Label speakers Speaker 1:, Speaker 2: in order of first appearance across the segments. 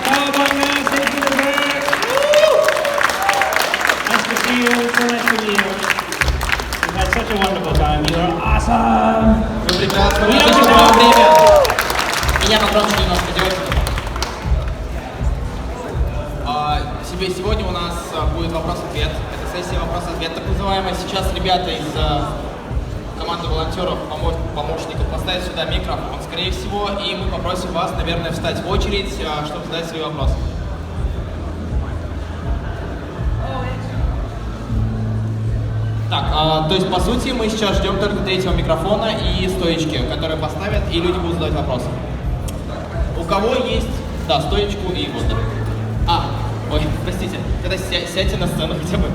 Speaker 1: Oh my gosh, thank you very much. Nice to see you. So nice to meet you. We've had such a wonderful time. You are awesome.
Speaker 2: Вы прекрасно проводите время. Меня погромче немножко делайте. Сегодня у нас будет вопрос-ответ. Это сессия вопрос-ответ, так называемая. Сейчас ребята из команды волонтеров, помощников поставят сюда микрофон, скорее всего, и мы попросим вас, наверное, встать в очередь, чтобы задать свои вопросы. Так, то есть, по сути, мы сейчас ждем только третьего микрофона и стоечки, которые поставят, и люди будут задавать вопросы. У кого есть, да, стоечку и вот. Ой, простите, тогда сядьте на сцену хотя бы.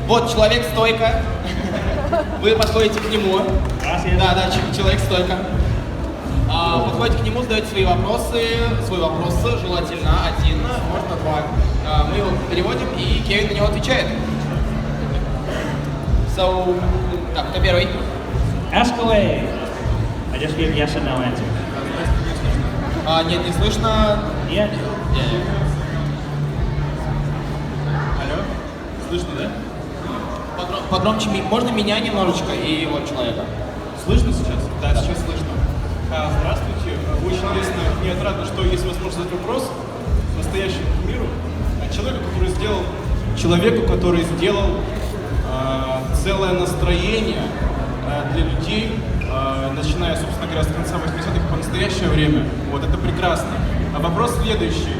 Speaker 2: Вот человек-стойка. Вы подходите к нему. Да, человек-стойка. Подходите к нему, задаете свои вопросы, желательно один, можно два. Мы его переводим, и Кевин на него отвечает. Так, кто первый?
Speaker 1: Ask away. I just give yes and no answer.
Speaker 2: Нет, не слышно.
Speaker 1: Нет.
Speaker 3: Алло? Слышно, да?
Speaker 2: Погромче, можно меня немножечко и вот человека.
Speaker 3: Слышно сейчас? Да, сейчас слышно. Здравствуйте. Очень интересно, мне отрадно, что есть возможность задать вопрос настоящему миру человеку, который сделал целое настроение для людей, начиная, собственно говоря, с конца 80-х по настоящее время. Вот это прекрасно. Вопрос следующий.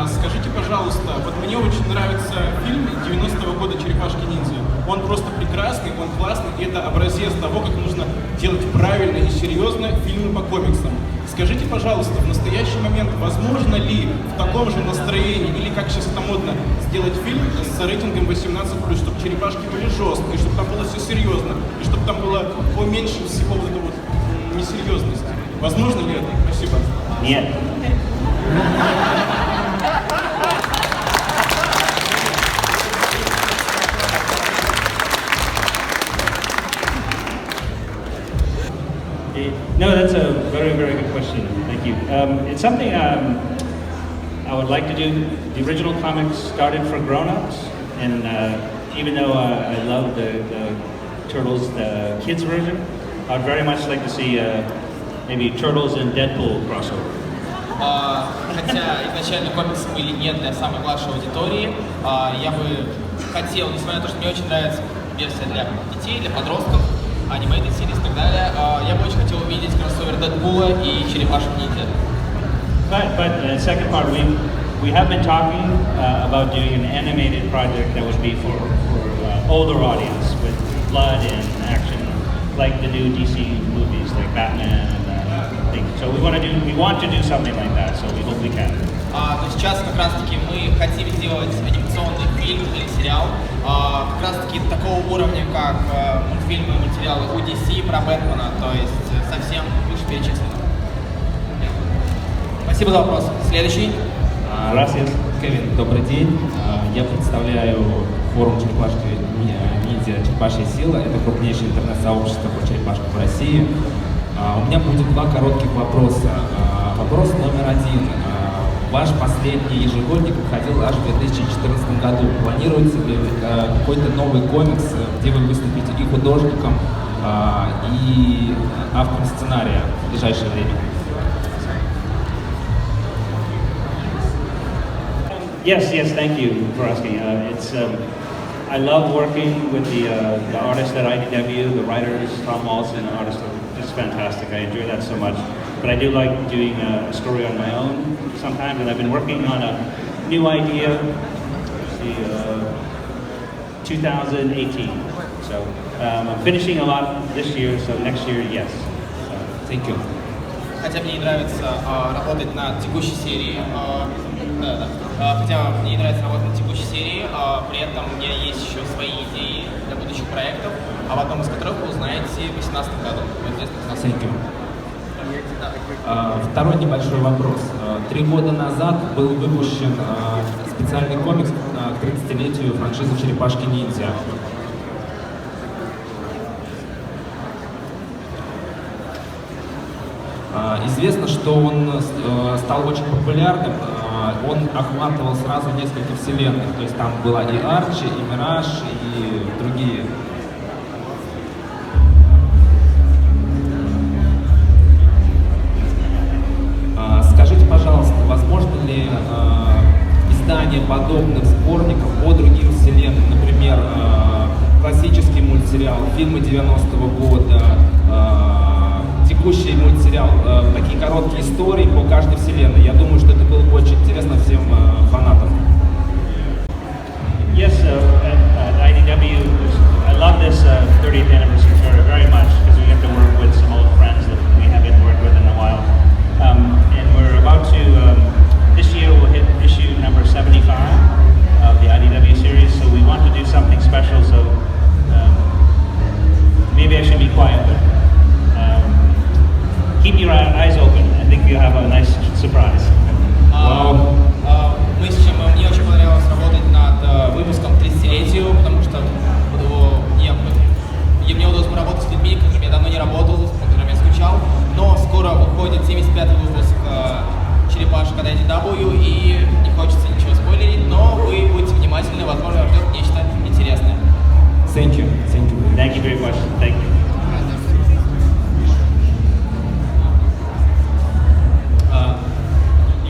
Speaker 3: Скажите, пожалуйста, вот мне очень нравится фильм 90-го года «Черепашки Ниндзя». Он просто прекрасный, он классный, и это образец того, как нужно делать правильно и серьезно фильмы по комиксам. Скажите, пожалуйста, в настоящий момент возможно ли в таком же настроении, или как сейчас это модно, сделать фильм с рейтингом 18+, чтобы черепашки были жесткие, чтобы там было все серьезно, и чтобы там было поменьше всего вот этой вот несерьезности? Возможно ли это? Спасибо.
Speaker 1: Нет. No, that's a very, very good question. Thank you. It's something I would like to do. The original comics started for grown-ups, and even though I love the Turtles, the kids version, I would very much like to see maybe Turtles and Deadpool crossover.
Speaker 2: Хотя изначально комиксы были не для самой младшей аудитории, я бы хотел, несмотря на то, что мне очень нравится версия для детей, для подростков, анимейted series и так далее, я бы очень хотел увидеть кроссовер Дэдпула и Черепашек Ниндзя.
Speaker 1: But the second part, we have been talking about doing an animated project that would be for older audience with blood and action, like the new DC movies, like Batman and things. So we want to do something like that. So we hope we can.
Speaker 2: То сейчас как раз-таки мы хотим сделать анимационный фильм или сериал, как раз-таки такого уровня, как мультфильмы и материалы у DC про Бэтмена, то есть совсем вышеперечисленно. Спасибо за вопрос. Следующий.
Speaker 1: Gracias.
Speaker 4: Кевин, добрый день. Я представляю форум Черепашки Ниндзя «Черепашья сила». Это крупнейшее интернет-сообщество по черепашкам в России. У меня будет два коротких вопроса. Вопрос номер один. Ваш последний ежегодник выходил аж в 2014 году. Планируется ли какой-то новый комикс, где вы выступите и художником, и автором сценария в ближайшее время?
Speaker 1: Yes, thank you for asking. I love working with the artists at IDW, the writers, Tom Walton, artists are just fantastic. I enjoy that so much. But I do like doing a story on my own sometimes, and I've been working on a new idea, 2018. So I'm finishing a lot this year, so next year, yes. So,
Speaker 4: thank you.
Speaker 2: Хотя мне не нравится работать над текущей серией, хотя мне не нравится работать над текущей серией, при этом у меня есть еще свои идеи для будущих проектов, об одном из которых вы узнаете в 2018 году.
Speaker 4: Thank you. Второй небольшой вопрос. 3 года назад был выпущен специальный комикс к 30-летию франшизы «Черепашки Ниндзя». Известно, что он стал очень популярным. он охватывал сразу несколько вселенных. То есть там была и Арчи, и Мираж, и другие. Скажите, пожалуйста, возможно ли издание подобных сборников по другим вселенным, например, классический мультсериал, фильмы 90-го года, текущий мультсериал, такие короткие истории по каждой вселенной? Я думаю, что это было бы очень интересно всем фанатам.
Speaker 1: Yes, at IDW, I love this 30th anniversary tour very much because we get to work with some old friends that we haven't worked with in a while. And we're about to, this year we'll hit issue number 75 of the IDW series, so we want to do something special, so maybe I should be quiet, but keep your eyes open. I think you'll have a nice surprise.
Speaker 2: Мне очень понравилось работать над выпуском 30-летию, потому что мне удалось поработать с людьми, с которыми я давно не работал, с которыми я скучал, но скоро выходит 75-й выпуск Черепашек от IDW, и не хочется ничего спойлерить, но вы будьте внимательны, возможно, вас ждет нечто интересное.
Speaker 4: Thank you. Thank you.
Speaker 1: Thank you very much. Thank you.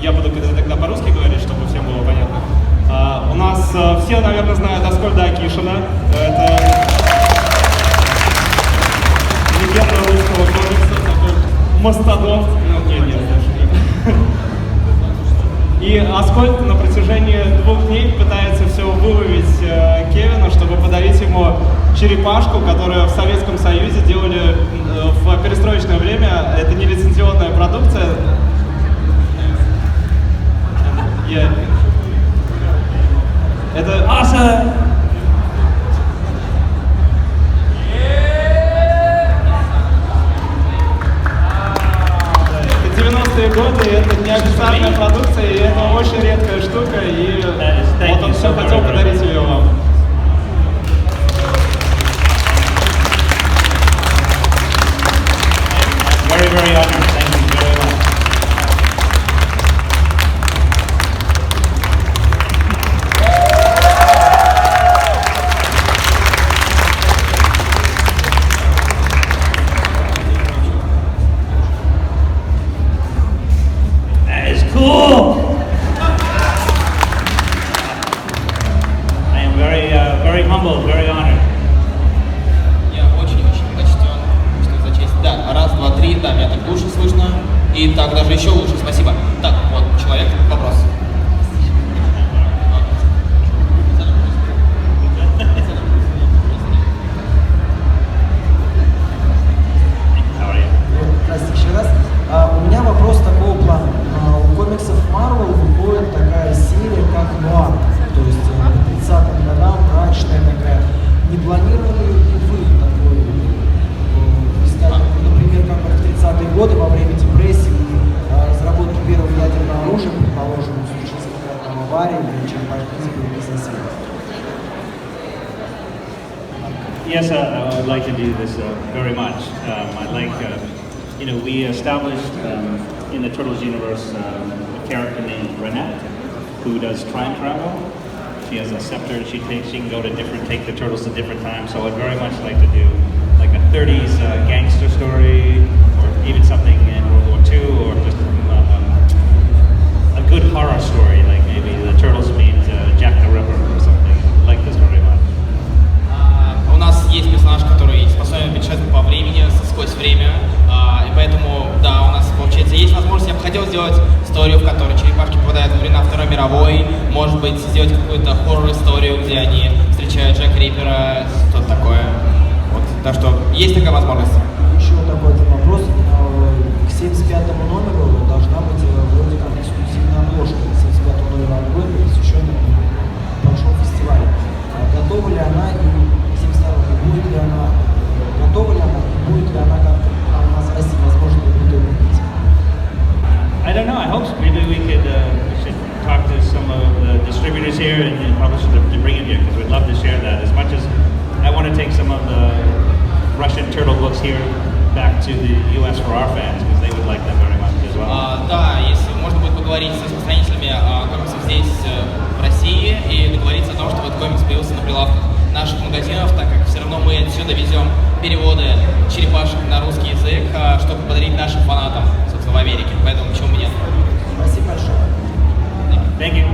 Speaker 3: Я буду тогда по-русски говорить, чтобы всем было понятно. У нас все, наверное, знают Аскольда Акишина. Это легенда русского комикса, такой мастодонт. Нет. И Аскольд на протяжении 2 дней пытается все выловить Кевина, чтобы подарить ему черепашку, которую в Советском Союзе делали в перестроечное время. Это не лицензионная продукция. Это Аса! Это 90-е годы, и это неофициальная продукция, и это очень редкая штука, и вот он все хотел подарить ее вам.
Speaker 1: Very, very honored. Thank you very much. That is cool. I am very humbled, very honored.
Speaker 2: Я очень-очень почтен, что за честь. Да, 1, 2, 3, да, меня так лучше слышно. И так даже еще лучше, спасибо. Так, вот, человек, вопрос.
Speaker 5: Здравствуйте еще раз. У меня вопрос такого плана. У комиксов Marvel выходит такая серия, как Нуар, то есть к 30-м годам, мрачная такая. Не планировали ли вы такой искать, например, как в 30-е годы во время депрессии разработки первого ядерного оружия, предположим, в случае с конкретной аварии или Черепашек Ниндзя?
Speaker 1: Yes, I would like to do this very much. I'd like, we established in the Turtles universe a character named Renette who does time travel. She has a scepter she can go to take the turtles to different times. So I'd very much like to do like a 30s gangster story, or even something in World War II, or just a good horror story, like maybe the turtles meet Jack the Ripper or something. I like this very much.
Speaker 2: У нас есть персонаж, который способен путешествовать по времени, сквозь время, и поэтому, да, у нас, получается, есть возможность. Я бы хотел сделать историю, в которой черепашки попадают во времена Второй мировой, может быть, сделать какую-то хоррор-историю, где они встречают Джека Риппера, что-то такое. Вот, так что есть такая возможность.
Speaker 5: Еще такой один вопрос. К 75-му номеру должна быть вроде как эксклюзивная обложка. 75-го номера обложки, посвященная большому фестивалю. Готова ли она и 72-го, будет ли она, готова ли она, будет ли она как у нас в России, возможно, будет купить?
Speaker 1: I don't know. I hope so. Maybe we should talk to some of the distributors here and publishers to bring it here, because we'd love to share that. As much as I want to take some of the Russian turtle books here back to the U.S. for our fans, because they would like them very much as well.
Speaker 2: Да, если можно будет поговорить с распространителями комиксов здесь, в России, и договориться о том, чтобы этот комикс появился на прилавках наших магазинов, так как все равно мы отсюда везем переводы черепашек на русский язык, чтобы подарить нашим фанатам, собственно, в Америке. Поэтому почему бы нет?
Speaker 5: Спасибо большое.
Speaker 1: Thank you.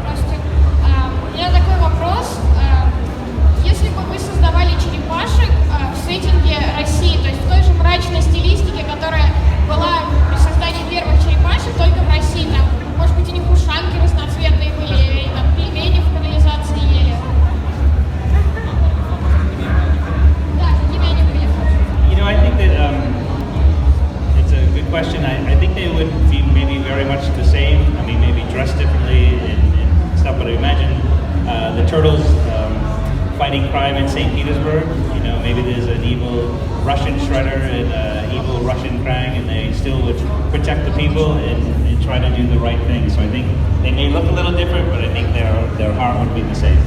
Speaker 6: Здравствуйте. У меня такой вопрос. Если бы вы создавали черепашек в сеттинге России, то есть в той же мрачной стилистике, которая была при создании первых черепашек, только в России, там, может быть, у них ушанки разноцветные были, и там пельмени в канализации ели. Да, какими они были?
Speaker 1: You know, I think that it's a good question. I think they would be maybe very much the same. I mean, maybe dressed differently and stuff, but I imagine the turtles fighting crime in St. Petersburg. You know, maybe there's an evil Russian Shredder and an evil Russian Krang, and they still would protect the people and try to do the right thing. So I think they may look a little different, but I think their heart would be the same.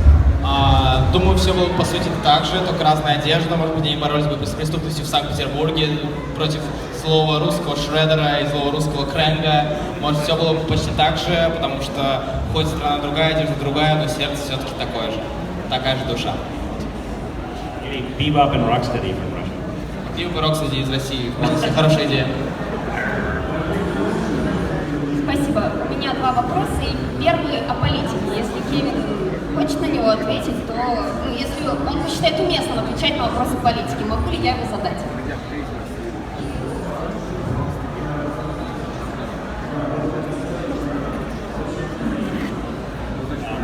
Speaker 2: Думаю, все было по сути так же, только разная одежда. Может быть, они боролись бы с преступностью в Санкт-Петербурге против злого русского Шреддера и злого русского Крэнга. Может, все было бы почти так же, потому что хоть страна другая, одежда другая, но сердце все-таки такое же. Такая же душа.
Speaker 1: Bebop and Rocksteady from Russia.
Speaker 2: Бибоп и Рокстеди из России. Хорошая идея.
Speaker 7: Спасибо. У меня два вопроса. И первый о политике. Если Кевин хочет на него ответить, то, если он посчитает уместным отвечать на вопросы политики, могу ли я его задать?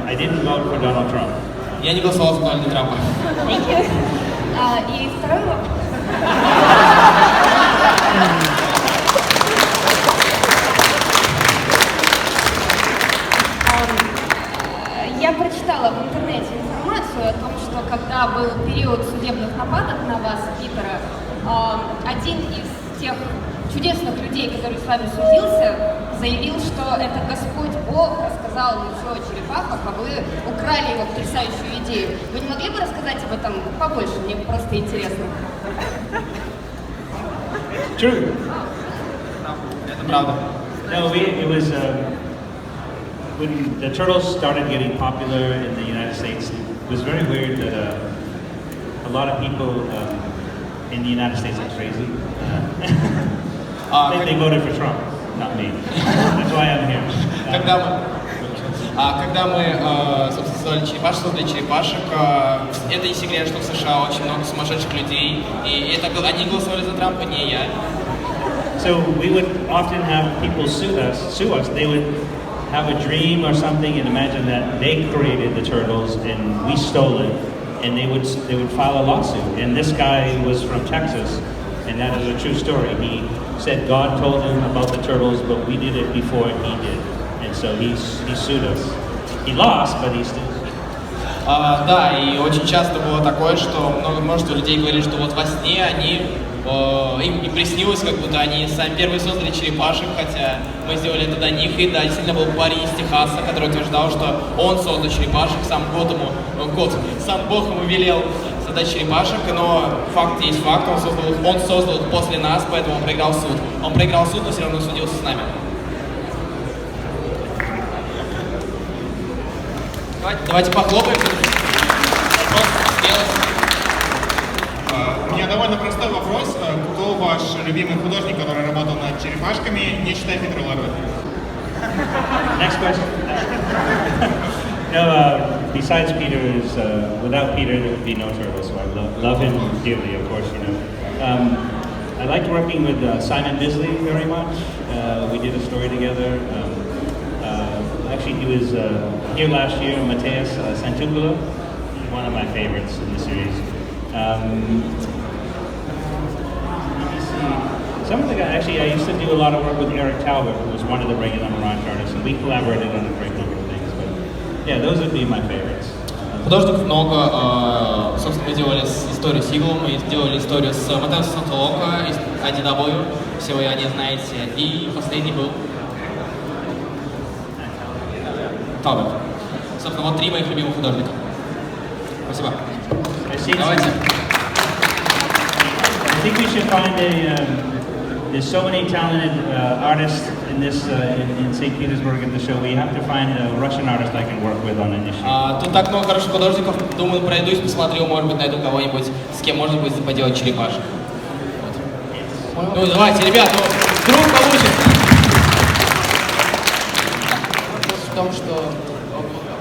Speaker 1: I didn't vote for Donald Trump.
Speaker 2: Я не голосовал за Дональда Трампа.
Speaker 7: Thank you. И второй вопрос. Я прочитала в интернете информацию о том, что когда был период судебных нападок на вас, Питера, один из тех чудесных людей, который с вами судился, заявил, что это Господь Бог рассказал ему все о черепахах, а вы украли его потрясающую идею. Вы не могли бы рассказать об этом побольше? Мне просто интересно.
Speaker 1: True.
Speaker 2: Это правда.
Speaker 1: No, it was when the turtles started getting popular in the United States. It was very weird that a lot of people in the United States are crazy. They voted for Trump, not me. That's why I'm here.
Speaker 2: Когда мы, собственно, создали черепашек, это не секрет, что в США очень много сумасшедших людей, и это они голосовали за Трампа, не я.
Speaker 1: So we would often have people sue us. They would have a dream or something and imagine that they created the turtles and we stole it, and they would file a lawsuit. And this guy was from Texas, and that is a true story. He said God told him about the turtles, but we did it before he did, and so he sued us. He lost, but he still.
Speaker 2: Да, и очень часто было такое, что множество людей говорили, что вот во сне им не приснилось, как будто они сами первые создали черепашек, хотя мы сделали это до них. И да, действительно был парень из Техаса, который утверждал, что он создал черепашек, сам Бог ему велел создать черепашек, но факт есть факт, он создал их после нас, поэтому он проиграл суд. Он проиграл суд, но все равно судился с нами. Давайте похлопаем.
Speaker 3: У меня довольно простой вопрос. Кто ваш любимый художник, который работал над черепашками, не считая Питера Ларве?
Speaker 1: Next question. No, besides Peter, without Peter there would be no turtles. So I love him dearly, of course. You know, I liked working with Simon Bisley very much. We did a story together. Actually, he was here last year. Mateus Santupolo, one of my favorites in the series. Let me see. Some of the guys, actually, I used to do a lot of work with Eric Talbot, who was one of the regular Mirage artists, and we collaborated on a great number of things. But yeah, those would be my favorites.
Speaker 2: Художников много. Собственно, мы делали историю с Иглом, мы делали историю с Матеусом Сантолоко из IDW, все вы о ней знаете, и последний был Талбот. Собственно, вот три моих любимых художника. Спасибо. Давайте.
Speaker 1: I think we should find there's so many talented artists in this in St. Petersburg at the show. We have to find a Russian artist I can work with on an issue.
Speaker 2: Тут так много хороших художников. Думаю, пройдусь, посмотрю, может быть, найду кого-нибудь, с кем можно будет поделать черепашек. Вот. Ну, давайте, ребят, ну, вдруг получится.
Speaker 8: Вопрос в том, что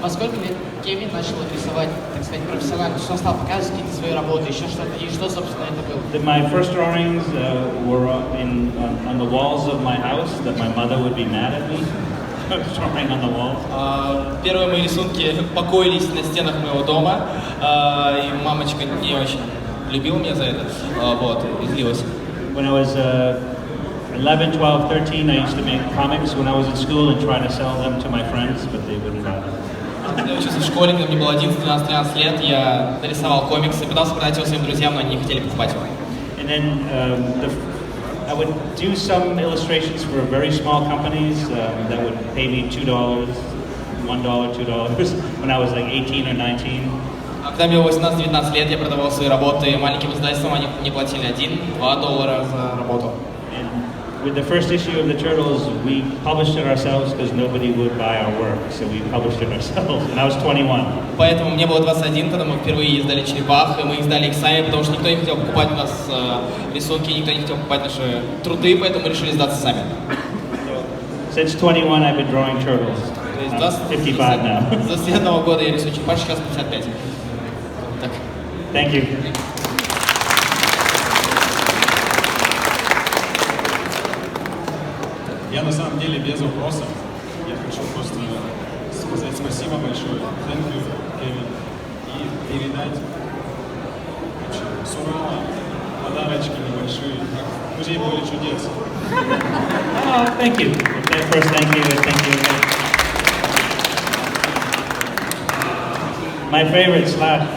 Speaker 8: во сколько лет Кевин начал рисовать, так сказать, профессионально, что он стал показывать какие-то свои работы, еще что-то, и что, собственно, это было?
Speaker 1: My first drawings were on the walls of my house that my mother would be mad at me. Drawing on the walls.
Speaker 2: Первые мои рисунки покоились на стенах моего дома, и мамочка не очень любила меня за это, вот, и злилась.
Speaker 1: When I was 11, 12, 13, I used to make comics when I was in school and try to sell them to my friends, but they wouldn't buy them.
Speaker 2: Когда я учился в школе, когда мне было 11, 12, 13 лет, я нарисовал комиксы, пытался продать его своим друзьям, но они не хотели покупать его.
Speaker 1: And then I would do some illustrations for very small companies that would pay me $2, $1, $2 when I was like 18 or 19.
Speaker 2: А когда мне было 18-19 лет, я продавал свои работы маленьким издательствам, они мне платили $1-2 за работу.
Speaker 1: With the first issue of the Turtles, we published it ourselves because nobody would buy our work, so we published it ourselves, and I was 21.
Speaker 2: Поэтому мне было 21, когда мы впервые издали «Черепах», и мы издали их сами, потому что никто не хотел покупать у нас рисунки, никто не хотел покупать наши труды, поэтому мы решили сдаться сами.
Speaker 1: Since 21, I've been drawing Turtles. I'm 55 now.
Speaker 2: С 21 года я рисую черепашек, сейчас 55. Так.
Speaker 1: Thank you.
Speaker 3: Я на самом деле без вопросов. Я хочу просто сказать спасибо большое, thank you, Кевин, и передать с Урала подарочки небольшие, как музей поле чудес.
Speaker 1: Oh, thank you. First, thank you. My favorite slash.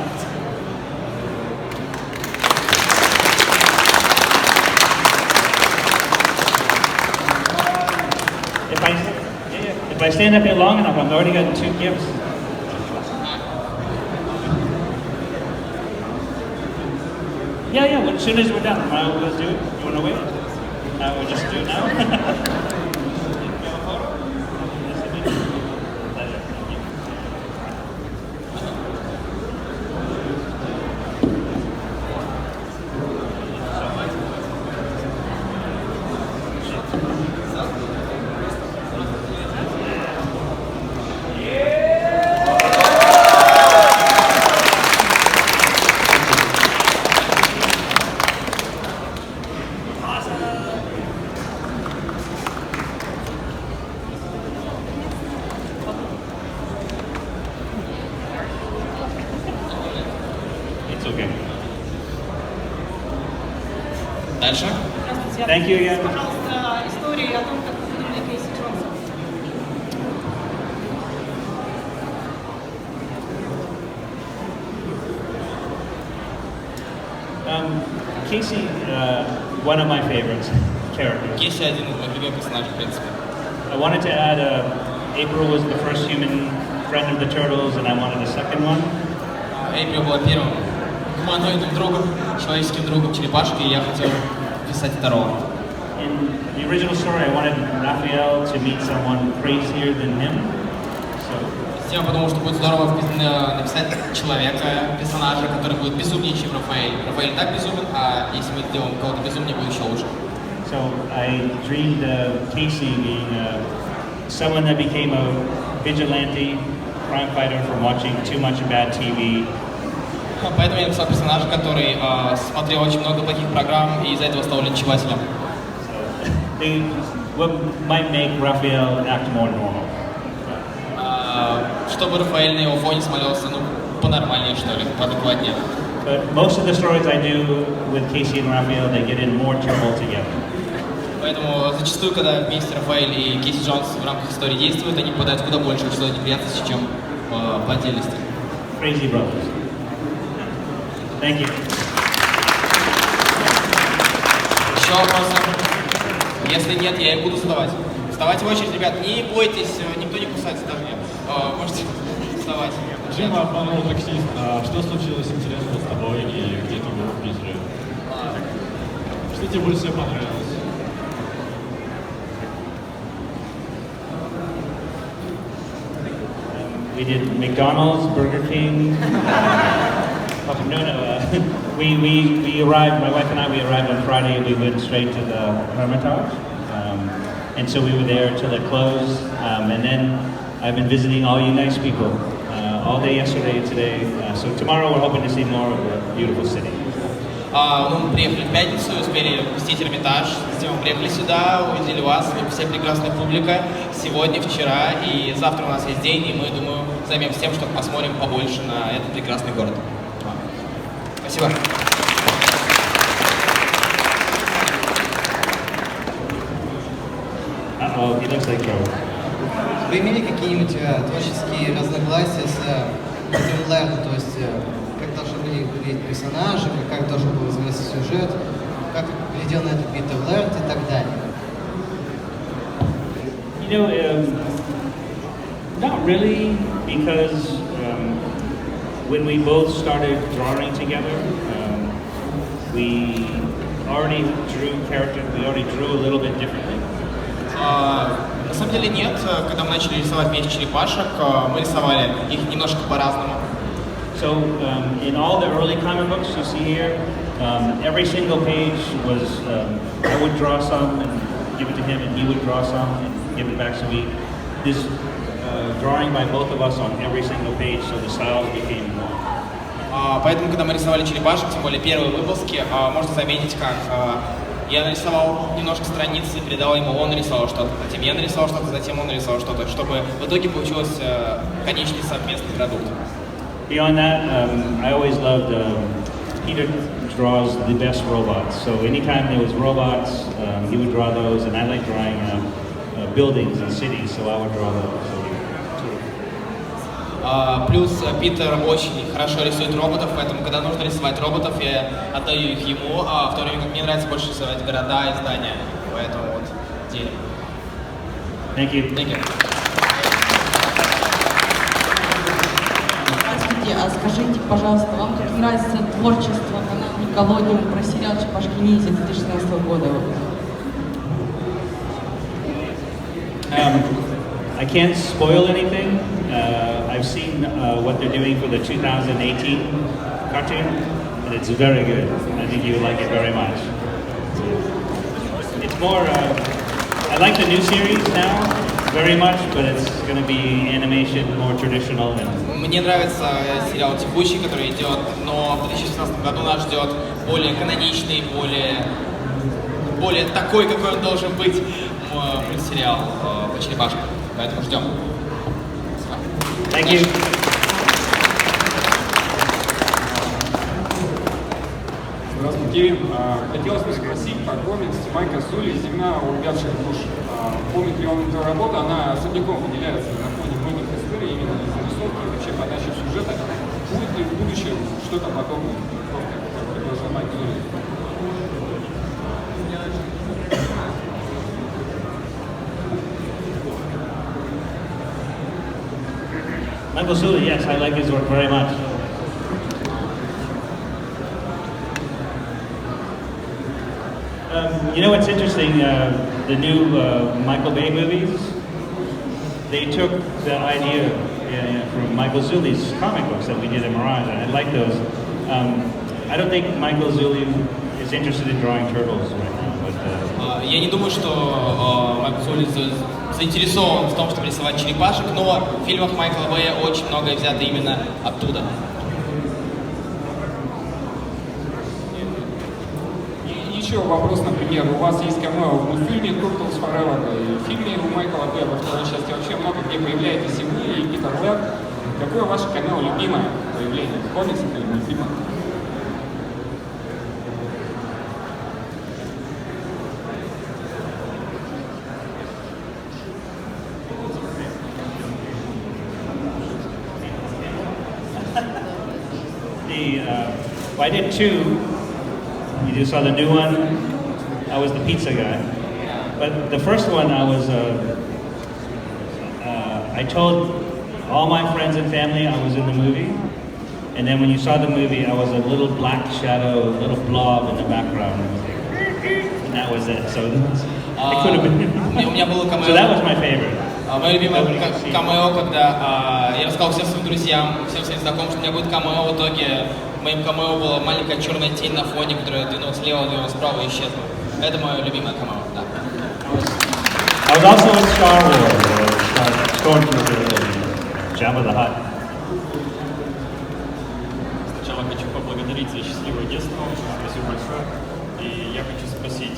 Speaker 1: If I stand up here long enough, I've already gotten 2 gifts. Yeah, as soon as we're done, let's do it. You want to wait? We'll just do it now.
Speaker 2: Дальше.
Speaker 1: Thank you again.
Speaker 9: Пожалуйста, историю о том, как вы придумали Кейси Джонса.
Speaker 1: Casey, one of my favorites characters.
Speaker 2: Кейси один из моих любимых персонажей, в принципе.
Speaker 1: I wanted to add April was the first human friend of the Turtles, and I wanted a second one.
Speaker 2: Эйприл была первым гуманоидным другом, человеческим другом черепашки, и я хотел писать второго.
Speaker 1: In the original story, I wanted Raphael to meet someone crazier than him.
Speaker 2: Я подумал, что будет здорово написать человека, персонажа, который будет безумнее, чем Рафаэль. Рафаэль так безумен, а если мы сделаем кого-то безумнее, будет еще лучше.
Speaker 1: So I dreamed Casey being someone that became a vigilante crime fighter from watching too much bad TV.
Speaker 2: Поэтому я написал персонажа, который смотрел очень много плохих программ и из-за этого стал линчевателем.
Speaker 1: What might make Raphael act more normal?
Speaker 2: Чтобы Рафаэль на его фоне смотрелся, ну, понормальнее, что ли, поадекватнее.
Speaker 1: But most of the stories I do with Casey and Raphael, they get in more trouble together.
Speaker 2: Поэтому зачастую, когда вместе Рафаэль и Кейси Джонс в рамках истории действуют, они попадают в куда большее число неприятностей, чем по отдельности.
Speaker 1: Crazy brothers. Thank you.
Speaker 2: Еще вопросы? Если нет, я их буду задавать. Вставайте в очередь, ребят, не бойтесь, никто не кусается даже нет. Можете вставать.
Speaker 10: Джима обманул таксист. Что случилось интересного с тобой и где ты был в Питере? Что тебе больше всего понравилось?
Speaker 1: We did McDonald's, Burger King. We arrived, my wife and I, we arrived on Friday and we went straight to the Hermitage. And so we were there till it closed. And then I've been visiting all you nice people all day yesterday and today. So tomorrow we're hoping to see more of the beautiful city.
Speaker 2: Мы приехали в пятницу, успели посетить Эрмитаж, затем мы приехали сюда, увидели вас, вы все прекрасная публика, сегодня, вчера и завтра у нас есть день, и мы, думаю, займемся тем, что посмотрим побольше на этот прекрасный город. Спасибо.
Speaker 1: He looks like trouble.
Speaker 11: Вы имели какие-нибудь творческие разногласия с R.e.c.l, то есть как должны были выглядеть персонажи, как должен был развиваться сюжет, как глядел на это Питер Лэрд и так далее?
Speaker 1: You know, not really, because when we both started drawing together, we already drew characters, we already drew a little bit differently.
Speaker 2: На самом деле нет, когда мы начали рисовать вместе черепашек, мы рисовали их немножко по-разному.
Speaker 1: So in all the early comic books you see here, every single page was, I would draw some and give it to him and he would draw some and give it back. So we, this drawing by both of us on every single page, so the styles became one.
Speaker 2: Поэтому, когда мы рисовали черепашек, тем более первые выпуски, можно заметить, как я нарисовал немножко страницы, передал ему, он нарисовал что-то, затем я нарисовал что-то, затем он нарисовал что-то, чтобы в итоге получился конечный совместный продукт.
Speaker 1: Beyond that, I always loved, Peter draws the best robots, so anytime there was robots, he would draw those, and I like drawing buildings and cities, so I would draw those.
Speaker 2: Плюс Питер очень хорошо рисует роботов, поэтому когда нужно рисовать роботов, я отдаю их ему, в то время как мне нравится больше рисовать города и здания. Поэтому вот делим.
Speaker 1: Thank you.
Speaker 2: Thank you.
Speaker 12: Здравствуйте, а скажите, пожалуйста, вам как нравится творчество канала Nickelodeon про сериал «Черепашки Ниндзя» 2016 года?
Speaker 1: I can't spoil anything. I've seen what they're doing for the 2018 cartoon, and it's very good. I think you will like it very much. It's more, I like the new series now very much, but it's going to be animation, more traditional.
Speaker 2: Мне нравится сериал текущий, который идет, но в 2016 году нас ждет более каноничный, более такой, какой он должен быть мультсериал по черепашкам. Поэтому ждем.
Speaker 1: Thank you.
Speaker 13: Здравствуй, Кевин. Хотелось бы спросить про комикс Майка Зули «Земля увядших душ». Помнит ли он эту работу? Она особняком выделяется на фоне многих историй именно из зарисовки и вообще подачи сюжета. Будет ли в будущем что-то подобное? Просто как предложил Майк Зули.
Speaker 1: Michael Zuli, yes, I like his work very much. You know what's interesting? The new Michael Bay movies, they took the idea from Michael Zuli's comic books that we did in Mirage, and I like those. I don't think Michael Zuli is interested in drawing turtles right now. But,
Speaker 2: я не думаю, что Майкл Зули заинтересован в том, чтобы рисовать черепашек, но в фильмах Майкла Бэя очень многое взято именно оттуда.
Speaker 13: И еще вопрос, например, у вас есть камео в мультфильме «Turtles Forever», и в фильме у Майкла Бэя во второй части вообще много где появляетесь и вы, и Питер Лэрд. Какое ваше камео любимое появление в комиксах или мультфильмах?
Speaker 1: I did two. You just saw the new one. I was the pizza guy. But the first one, I was. I told all my friends and family I was in the movie, and then when you saw the movie, I was a little black shadow, a little blob in the background, and that was it. So it could have been.
Speaker 2: У меня было камео.
Speaker 1: So that was my favorite.
Speaker 2: Мое любимое камео, когда я рассказал всем своим друзьям, всем своим знакомым, что у меня будет камео, в итоге моим камео была маленькая черная тень на фоне, которая двинулась слева, двинулась справа и исчезла. Это мое любимое камео, да.
Speaker 1: I was also in Star Wars, Stormtrooper, Jabba the Hutt.
Speaker 10: Сначала хочу поблагодарить за счастливое детство, спасибо большое. И я хочу спросить,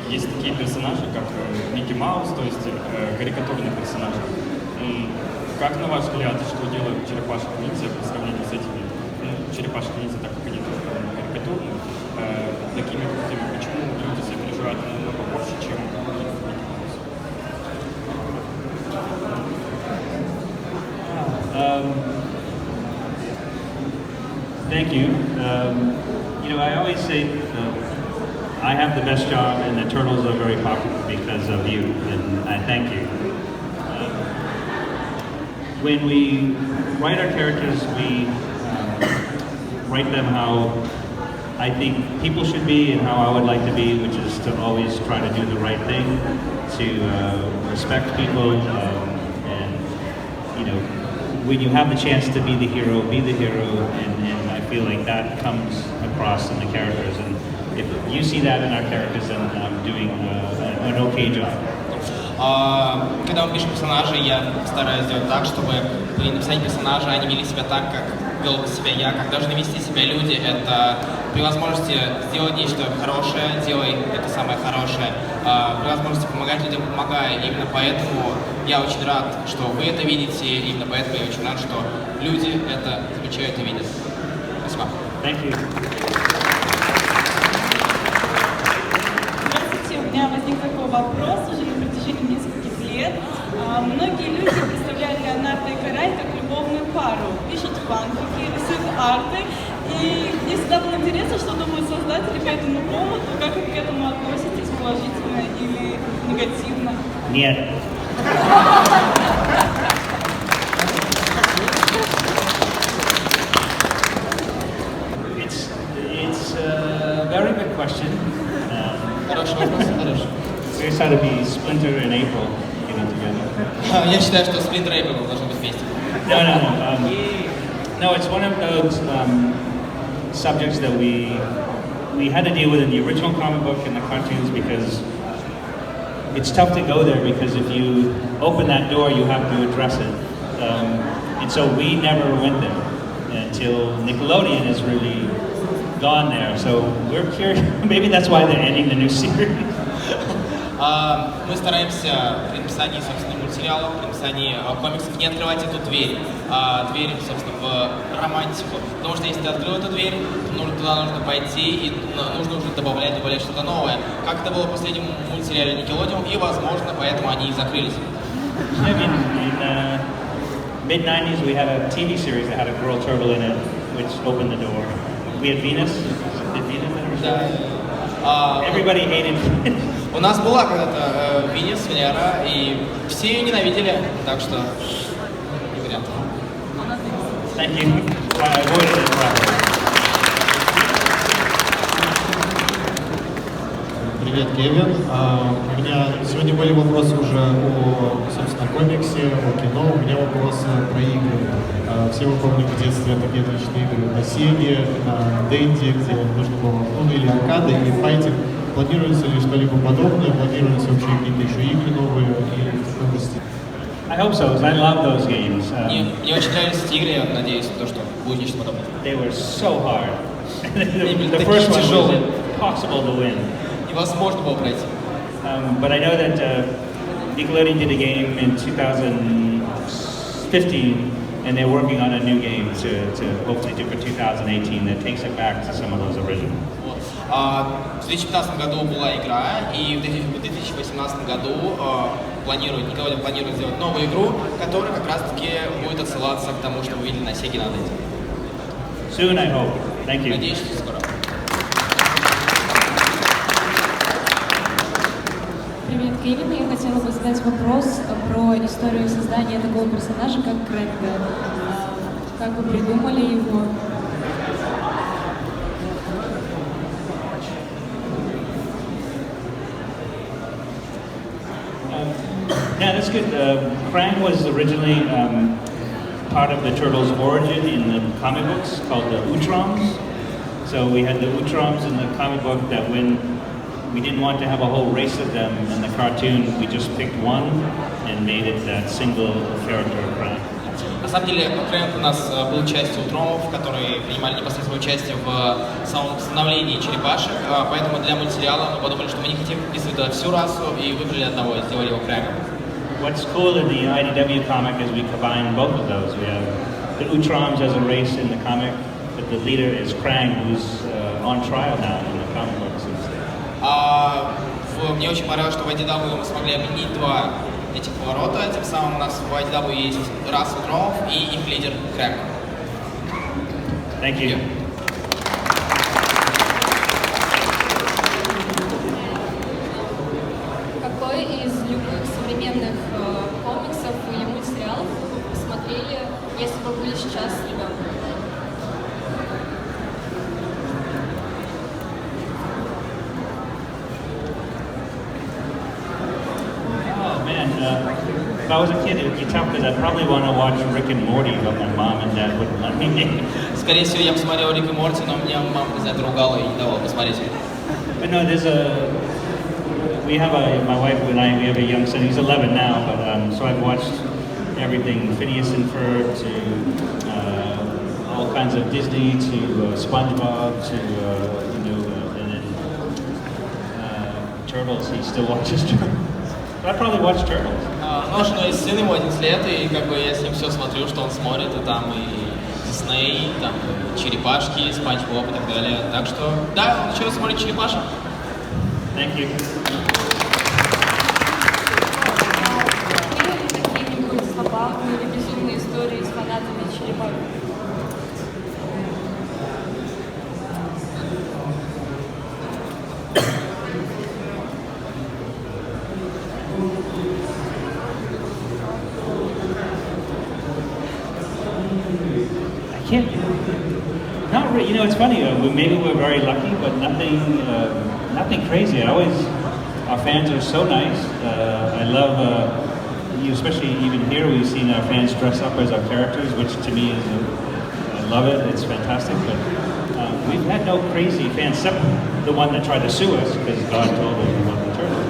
Speaker 10: есть такие персонажи, как Микки Маус, то есть карикатурные персонажи. Как, на ваш взгляд, что делают Черепашек Ниндзя по сравнению с этими? Черепашек Ниндзя, так как они тоже карикатурные, такими крутыми, почему люди сопереживают намного больше, чем
Speaker 1: Thank you. You know, I always say I have the best job and the turtles are very popular because of you, and I thank you. When we write our characters, we write them how I think people should be and how I would like to be, which is to always try to do the right thing, to respect people, and you know, when you have the chance to be the hero, and I feel like that comes across in the characters. And if you see that in our characters, then I'm doing an okay job.
Speaker 2: Когда мы пишем персонажей, я стараюсь сделать так, чтобы при написании персонажа они вели себя так, как вел бы себя я, как должны вести себя люди. Это при возможности сделать нечто хорошее, делай это самое хорошее. При возможности помогать людям, помогай. Именно поэтому я очень рад, что вы это видите. Именно поэтому я очень рад, что люди это замечают и видят. Спасибо.
Speaker 1: Thank you.
Speaker 9: Здравствуйте, у меня возник такой вопрос уже на протяжении нескольких лет. Многие люди представляют Леонардо и Карай как любовную пару, пишут фанфики, рисуют арты. И мне всегда было интересно, что думают создатели по этому поводу, как вы к этому относитесь, положительно или негативно?
Speaker 1: Нет. It's a very good question.
Speaker 2: Хороший вопрос, хороший.
Speaker 1: Here's how to be Splinter and April getting together.
Speaker 2: Я считаю, что Splinter и April должны быть вместе.
Speaker 1: No, it's one of those subjects that we had to deal with in the original comic book and the cartoons because it's tough to go there because if you open that door, you have to address it. And so we never went there until Nickelodeon has really gone there. So we're curious. Maybe that's why they're ending the new series.
Speaker 2: Мы стараемся при написании, собственно, мультсериалов, при написании комиксов не открывать эту дверь, дверь, собственно, в романтику. Потому что если ты открыл эту дверь, то туда нужно пойти и нужно уже добавлять что-то новое. Как это было в последнем мультсериале Nickelodeon, и, возможно, поэтому они и закрылись.
Speaker 1: I mean, in mid-90s, we had a TV series that had a girl turtle in it, which opened the door. We had Venus. Did Venus ever? Everybody hated Venus.
Speaker 2: У нас была когда-то Венес, Венера, и все ее ненавидели, так что не вариант.
Speaker 1: Thank you. I avoided it properly.
Speaker 14: Привет, Кевин. У меня сегодня были вопросы уже о, собственно, комиксе, о кино. У меня вопросы про игры. Все мы помним в детстве такие отличные игры на Сеге, на Денди, где нужно было, ну, или аркады, или файтинг. Планируется ли что-либо подобное? Планируются вообще какие-то еще игры новые или в области?
Speaker 1: I hope so, because I love those games.
Speaker 2: Мне очень нравились эти игры, я надеюсь, что будет нечто подобное.
Speaker 1: They were so hard. The first one was impossible to win.
Speaker 2: Невозможно было пройти.
Speaker 1: But I know that Nickelodeon did a game in 2015, and they're working on a new game to hopefully do for 2018 that takes it back to some of those originals.
Speaker 2: В 2015 году была игра, и в 2018 году Nickelodeon планирует сделать новую игру, которая как раз-таки будет отсылаться к тому, что вы видели на Сеге на Денде.
Speaker 1: Soon, I hope. Thank you.
Speaker 2: Надеюсь, что скоро.
Speaker 12: Привет, Кевин. Я хотела бы задать вопрос про историю создания такого персонажа, как Крэнга. Как вы придумали его?
Speaker 1: Yeah, that's good. Krang was originally part of the Turtles' origin in the comic books called the Utroms. So we had the Utroms in the comic book that when we didn't want to have a whole race of them in the cartoon, we just picked one and made it that single character Krang.
Speaker 2: На самом деле, Крэнк у нас был частью Утромов, которые принимали непосредственное участие в самом становлении черепашек, поэтому для мультсериала мы подумали, что мы не хотим вписывать туда всю расу и выбрали одного и сделали его Крэнком.
Speaker 1: What's cool in the IDW comic is we combine both of those. We have the Utroms as a race in the comic, but the leader is Krang, who's on trial now in the comic books.
Speaker 2: Мне очень понравилось, что в IDW мы смогли объединить два этих поворота, тем самым у нас в IDW есть раса Утромов и их лидер Крэнк.
Speaker 1: Thank you.
Speaker 7: Какой из любых современных комиксов или мультсериалов вы посмотрели, если бы были сейчас с ребенком?
Speaker 1: If I was a kid, it would be tough because I'd probably want to watch Rick and Morty, but my mom and dad wouldn't let me.
Speaker 2: Скорее всего, я посмотрел Рик и Морти, но меня мама за это ругала и не давала посмотреть.
Speaker 1: But no, my wife and I, we have a young son. He's 11 now, but so I've watched everything, Phineas and Ferb to all kinds of Disney to SpongeBob to and then Turtles. He still watches Turtles. I'd probably watch Turtles.
Speaker 2: Ну, что есть сын ему 11 лет, и как бы я с ним все смотрю, что он смотрит, и там и Дисней, там и Черепашки, Спанч Боб и так далее. Так что, да, он еще смотрит Черепашек.
Speaker 1: Thank you.
Speaker 12: Какие-нибудь забавные или безумные истории с фанатами черепашек?
Speaker 1: Not really. It's funny. Maybe we're very lucky, but nothing crazy. Our fans are so nice. I love, especially even here, we've seen our fans dress up as our characters, which to me is, I love it. It's fantastic. But we've had no crazy fans, except the one that tried to sue us because God told us we want the turtle.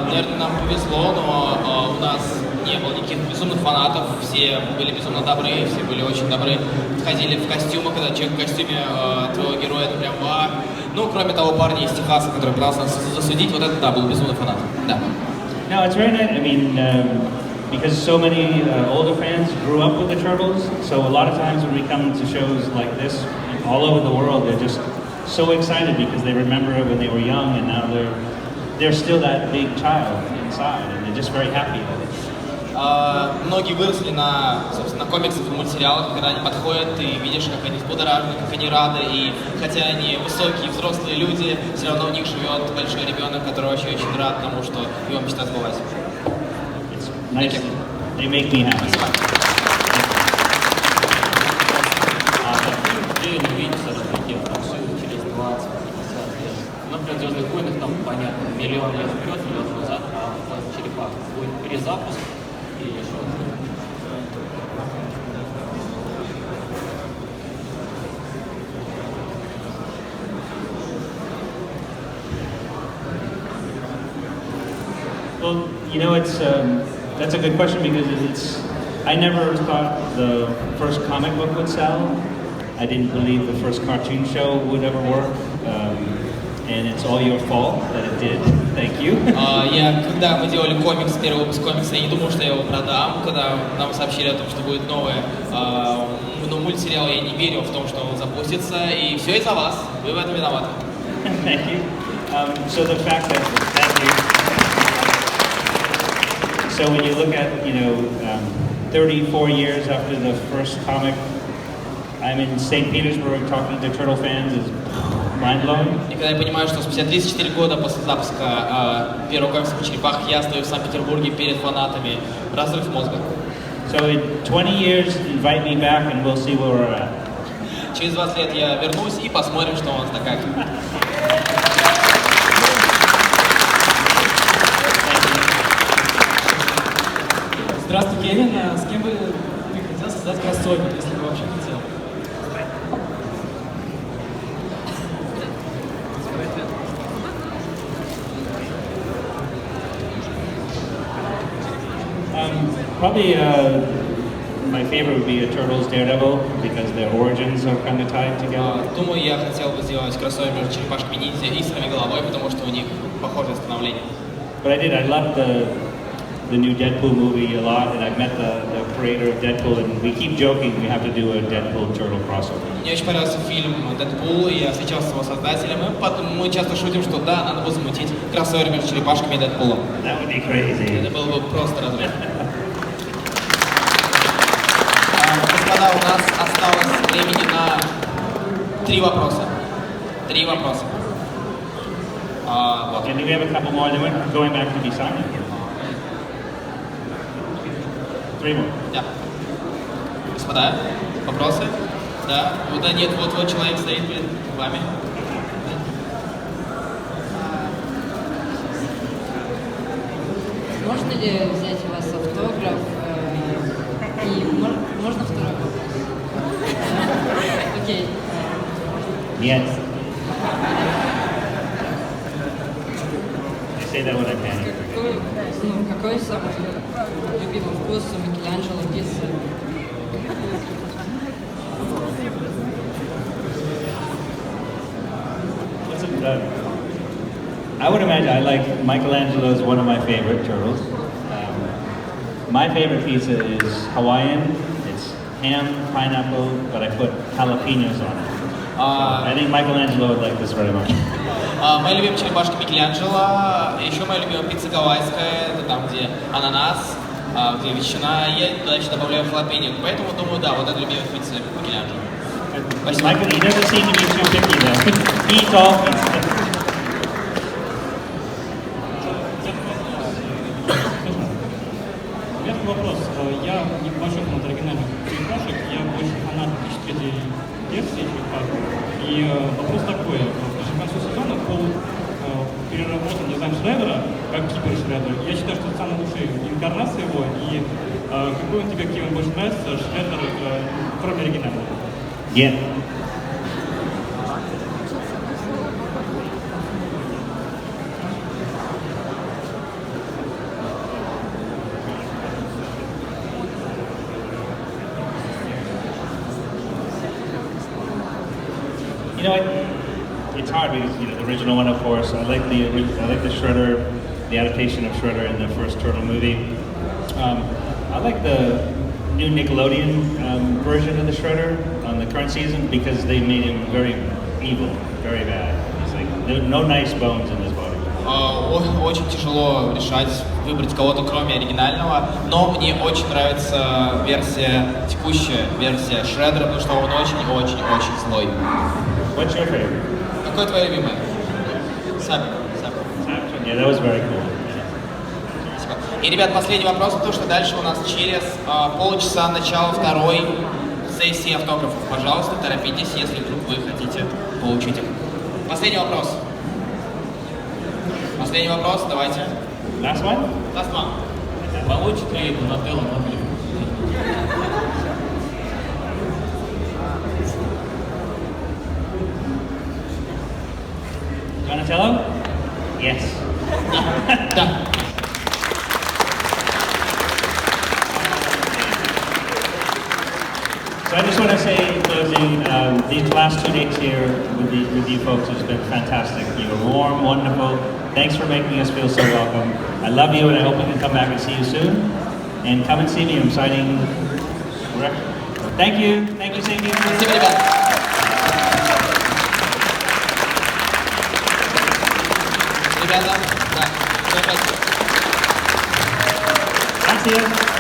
Speaker 2: Наверное, нам повезло, но у нас не было никаких безумных фанатов, все были безумно добры, все были очень добры, ходили в костюмах, когда человек в костюме твоего героя, это прям Ну, кроме того парня из Техаса, который пытался нас засудить, вот это, да, был безумный фанат, да.
Speaker 1: No, it's very nice. I mean, because so many older fans grew up with the Turtles, so a lot of times when we come to shows like this, all over the world, they're just so excited because they remember it when they were young, and now they're still that big child inside, and they're just very happy with it.
Speaker 2: Многие выросли собственно, на комиксах и мультсериалах, когда они подходят, ты видишь, как они взбудоражены, как они рады, и хотя они высокие, взрослые люди, все равно у них живет большой ребенок, который вообще очень рад тому, что его мечта сбылась.
Speaker 1: Nice. They make me happy.
Speaker 15: Где не видится развитие франшизы через 20-50 лет? Например, в «Звездных войнах» там, понятно, миллион лет вперед, миллион назад, а в «Черепашках» будет перезапуск и еще
Speaker 1: Well, that's a good question because I never thought the first comic book would sell. I didn't believe the first cartoon show would ever work. And it's all your fault that it did. Thank you.
Speaker 2: Когда мы делали первый выпуск комикса, я не думал, что я его продам. Когда нам сообщили о том, что будет новый мультсериал, я не верил в том, что он запустится. И все из-за вас. Вы в этом виноваты.
Speaker 1: Thank you. So the fact that, thank you. So when you look at, 34 years after the first comic, I'm in St. Petersburg talking to Turtle fans is mind-blowing.
Speaker 2: И когда я понимаю, что спустя 34 года после запуска первого комикса по черепахах я стою в Санкт-Петербурге перед фанатами, разрыв мозга.
Speaker 1: So in 20 years, invite me back and we'll see where we're at.
Speaker 2: Через 20 лет я вернусь и посмотрим, что у нас такая.
Speaker 16: Здравствуй, Кевин. С кем бы ты хотел создать кроссовер, если бы вообще хотел?
Speaker 1: Probably my favorite would be a Turtles Daredevil because their origins are kind of tied together.
Speaker 2: Думаю, я хотел бы сделать кроссовер между Черепашками Ниндзя и Сорвиголовой, потому что у них похожее становление.
Speaker 1: But I loved the new Deadpool movie a lot, and I've met the creator of Deadpool, and we keep joking we have to do a Deadpool Turtle crossover.
Speaker 2: Мне очень понравился фильм «Дэдпул», и я встречался с его создателем, и мы часто шутим, что да, надо было замутить кроссовер между Черепашками и Дэдпулом.
Speaker 1: That would be crazy.
Speaker 2: Это было бы просто разрыв. Господа, у нас осталось времени на 3 вопроса. 3 вопроса. Вот.
Speaker 1: And we have a couple more, then we're going back to Bisani. 3 more.
Speaker 2: Да. Господа, вопросы? Да. Да, нет, вот человек стоит перед вами.
Speaker 17: Можно ли взять у вас автограф? И можно второй вопрос? Окей.
Speaker 1: Нет. I say that when I panic.
Speaker 17: Какой самый любимый вкус у Микеланджело пиццы?
Speaker 1: I would imagine I like Michelangelo is one of my favorite turtles. My favorite pizza is Hawaiian. It's ham, pineapple, but I put jalapenos on it. So I think Michelangelo would like this very much.
Speaker 2: Мои любимые черепашки Микеланджело, еще моя любимая пицца гавайская, это там, где ананас, где ветчина, я туда еще добавляю халапеньо. Поэтому думаю, да, вот это любимая пицца Микеланджело. Спасибо.
Speaker 1: Michael, he doesn't seem to be too picky though. He eats all pizza.
Speaker 18: Вопрос. Я не большой фанат оригинальных черепашек, я больше фанат 2003 версии черепашек. И вопрос такой. В конце сезона пол переработан дизайн Шреддера, как Кибер Шреддер. Я считаю, что это самая лучшая инкарнация его. И какой он тебе, Кевин, больше нравится, Шреддер, кроме оригинального?
Speaker 1: Нет. You know, it's hard because the original one, of course. I like the Shredder, the adaptation of Shredder in the first Turtle movie. I like the new Nickelodeon version of the Shredder on the current season because they made him very evil, very bad. It's like no nice bones in his body.
Speaker 2: Очень тяжело решать, выбрать кого-то кроме оригинального, но мне очень нравится текущая версия Шреддера, потому что он очень-очень-очень злой.
Speaker 1: What's your favorite?
Speaker 2: Какой твой любимый? Саби.
Speaker 1: Yeah, that was very cool.
Speaker 2: Спасибо. И, ребят, последний вопрос, потому что дальше у нас через полчаса начало второй сессии автографов. Пожалуйста, торопитесь, если вдруг вы хотите получить их. Последний вопрос. Последний вопрос, давайте.
Speaker 1: Last one?
Speaker 2: Last one.
Speaker 15: Получит ли Donatello Ноблев?
Speaker 1: Donatello? Yes.
Speaker 2: Да.
Speaker 1: So I just want to say in closing, these last 2 days here with you folks has been fantastic. You were warm, wonderful. Thanks for making us feel so welcome. I love you and I hope we can come back and see you soon. And come and see me, I'm signing. Thank you, thank you.
Speaker 2: Спасибо, ребят. Ребята, да,
Speaker 1: Gracias.